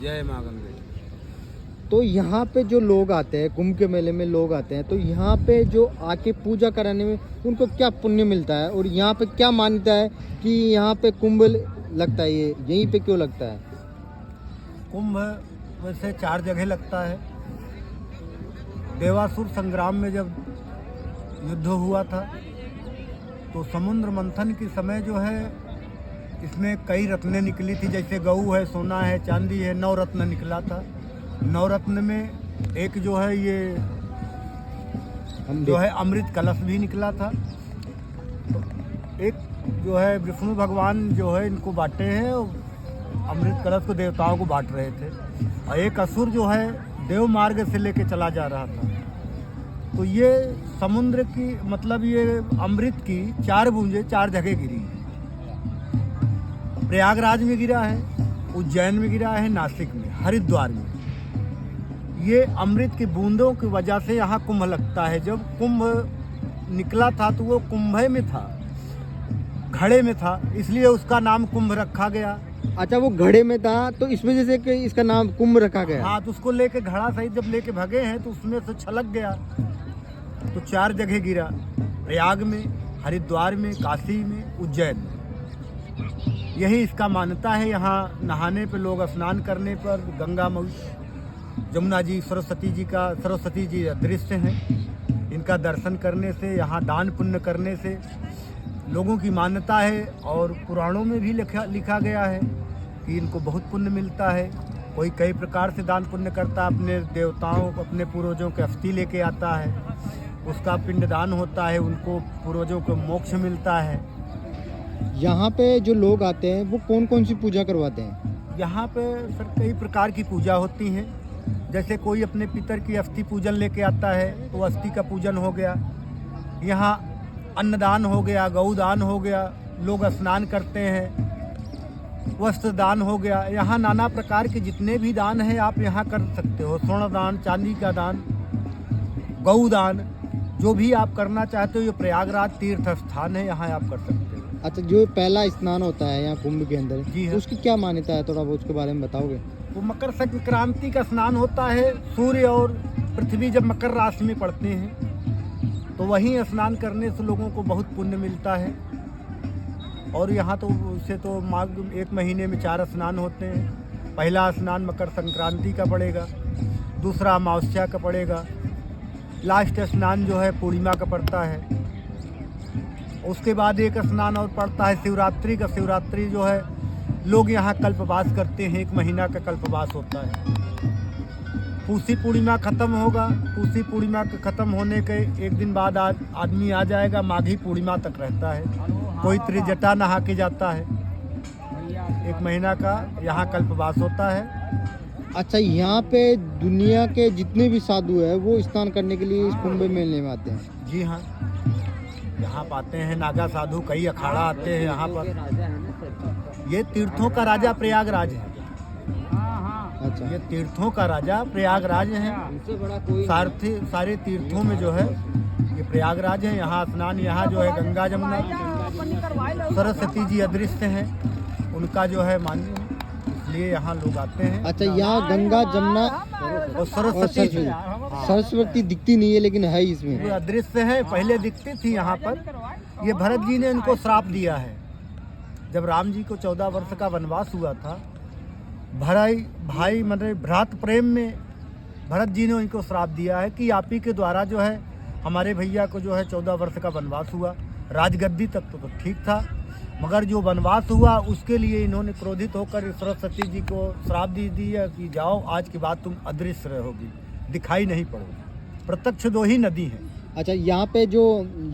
जय माँ गंगे। तो यहाँ पे जो लोग आते हैं, कुंभ के मेले में लोग आते हैं, तो यहाँ पे जो आके पूजा कराने में उनको क्या पुण्य मिलता है, और यहाँ पे क्या मान्यता है कि यहाँ पे कुंभ लगता है, ये यहीं पे क्यों लगता है? कुंभ वैसे 4 जगह लगता है। देवासुर संग्राम में जब युद्ध हुआ था तो समुद्र मंथन के समय जो है इसमें कई रत्नें निकली थी, जैसे गऊ है, सोना है, चांदी है, 9 रत्न निकला था। 9 रत्न में एक जो है ये जो है अमृत कलश भी निकला था। तो एक जो है विष्णु भगवान जो है इनको बांटे हैं, अमृत कलश को देवताओं को बांट रहे थे, और एक असुर जो है देव मार्ग से लेके चला जा रहा था। तो ये समुद्र की मतलब ये अमृत की 4 बूंदें 4 जगह गिरी हैं। प्रयागराज में गिरा है, उज्जैन में गिरा है, नासिक में, हरिद्वार में। ये अमृत की बूंदों की वजह से यहाँ कुंभ लगता है। जब कुंभ निकला था तो वो कुंभे में था, घड़े में था, इसलिए उसका नाम कुंभ रखा गया। अच्छा, वो घड़े में था तो इस वजह से कि इसका नाम कुंभ रखा गया? हाँ, तो उसको लेके घड़ा सहित जब लेके भगे हैं तो उसमें से छलक गया, तो 4 जगह गिरा, प्रयाग में, हरिद्वार में, काशी में, उज्जैन में। यही इसका मान्यता है। यहाँ नहाने पे लोग, स्नान करने पर गंगा मई, जमुना जी, सरस्वती जी अदृश्य हैं। इनका दर्शन करने से, यहाँ दान पुण्य करने से लोगों की मान्यता है, और पुराणों में भी लिखा गया है कि इनको बहुत पुण्य मिलता है। कोई कई प्रकार से दान पुण्य करता है, अपने देवताओं को, अपने पूर्वजों के अस्थि लेके आता है, उसका पिंडदान होता है, उनको पूर्वजों को मोक्ष मिलता है। यहाँ पे जो लोग आते हैं वो कौन कौन सी पूजा करवाते हैं? यहाँ पे सर कई प्रकार की पूजा होती हैं। जैसे कोई अपने पितर की अस्थि पूजन लेके आता है तो अस्थि का पूजन हो गया। यहाँ अन्नदान हो गया, गौदान हो गया, लोग स्नान करते हैं, वस्त्र दान हो गया। यहाँ नाना प्रकार के जितने भी दान हैं आप यहाँ कर सकते हो। स्वर्ण दान, चांदी का दान, गौदान, जो भी आप करना चाहते हो। ये प्रयागराज तीर्थ स्थान है, यहाँ आप कर सकते हो। अच्छा, जो पहला स्नान होता है यहाँ कुंभ के अंदर, जी हाँ। उसकी क्या मान्यता है, थोड़ा बहुत उसके बारे में बताओगे? वो मकर संक्रांति का स्नान होता है। सूर्य और पृथ्वी जब मकर राशि में पड़ते हैं तो वहीं स्नान करने से लोगों को बहुत पुण्य मिलता है। और यहाँ तो उससे तो माघ 1 महीने में 4 स्नान होते हैं। पहला स्नान मकर संक्रांति का पड़ेगा, दूसरा अमावस्या का पड़ेगा, लास्ट स्नान जो है पूर्णिमा का पड़ता है। उसके बाद एक स्नान और पड़ता है शिवरात्रि का। शिवरात्रि जो है लोग यहाँ कल्पवास करते हैं, 1 महीना का कल्पवास होता है। पूसी पूर्णिमा खत्म होगा, पूसी पूर्णिमा के खत्म होने के 1 दिन बाद आदमी आ जाएगा, माघी पूर्णिमा तक रहता है। कोई त्रिजटा नहा के जाता है। 1 महीना का यहाँ कल्पवास होता है। अच्छा, यहाँ पे दुनिया के जितने भी साधु हैं वो स्नान करने के लिए इस कुंभ मेले में आते हैं? जी हाँ, यहाँ पाते हैं नागा साधु, कई अखाड़ा आते हैं यहाँ पर। ये तीर्थों का राजा प्रयागराज है। अच्छा, ये तीर्थों का राजा प्रयागराज है। सारे तीर्थों में जो है ये प्रयागराज है। यहाँ स्नान, यहाँ जो है गंगा जमुना, सरस्वती जी अदृश्य हैं, उनका जो है मान्य, इसलिए यहाँ लोग आते हैं। अच्छा, यहाँ गंगा जमुना और सरस्वती जी, सरस्वती दिखती नहीं है लेकिन है इसमें, वो अदृश्य है। पहले दिखती थी यहाँ पर। ये भरत जी ने इनको श्राप दिया है। जब राम जी को 14 वर्ष का वनवास हुआ था, भाई मतलब भ्रात प्रेम में भरत जी ने इनको श्राप दिया है कि आप ही के द्वारा जो है हमारे भैया को जो है 14 वर्ष का वनवास हुआ। राजगद्दी तक तो ठीक था, मगर जो वनवास हुआ उसके लिए इन्होंने क्रोधित होकर सरस्वती जी को श्राप दी है कि जाओ, आज के बाद तुम अदृश्य रहोगी, दिखाई नहीं पड़ोगी। प्रत्यक्ष 2 ही नदी हैं। अच्छा, यहाँ पे जो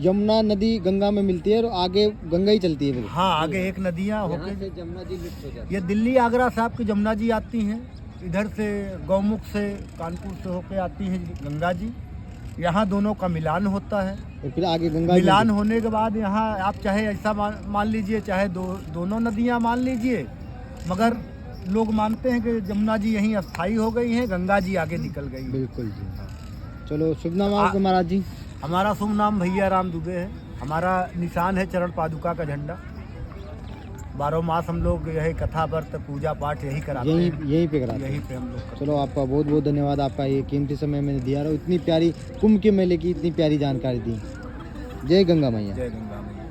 यमुना नदी गंगा में मिलती है और आगे गंगा ही चलती है फिर? हाँ, आगे एक नदियाँ होकर जमुना जी लिफ्ट हो जाती ये दिल्ली आगरा से आपकी जमुना जी आती हैं, इधर से गौमुख से कानपुर से होकर आती हैं गंगा जी। यहाँ दोनों का मिलान होता है, और फिर आगे गंगा मिलान होने के बाद यहाँ आप चाहे ऐसा मान लीजिए, चाहे दोनों नदियाँ मान लीजिए, मगर लोग मानते हैं कि जमुना जी यहीं अस्थायी हो गई हैं, गंगा जी आगे निकल गई। बिल्कुल जी। चलो, शुभ नाम आपका महाराज जी? हमारा शुभ नाम भैया राम दुबे है। हमारा निशान है चरण पादुका का झंडा। 12 मास हम लोग यही कथा व्रत पूजा पाठ यही कराते यहीं हैं, यहीं पे कराते यहीं हैं। पे हम लोग करते चलो आपका बहुत बहुत धन्यवाद, आपका ये कीमती समय मैंने दिया और इतनी प्यारी कुंभ के मेले की इतनी प्यारी जानकारी दी। जय गंगा मैया। हैं। जय गंगा मैया।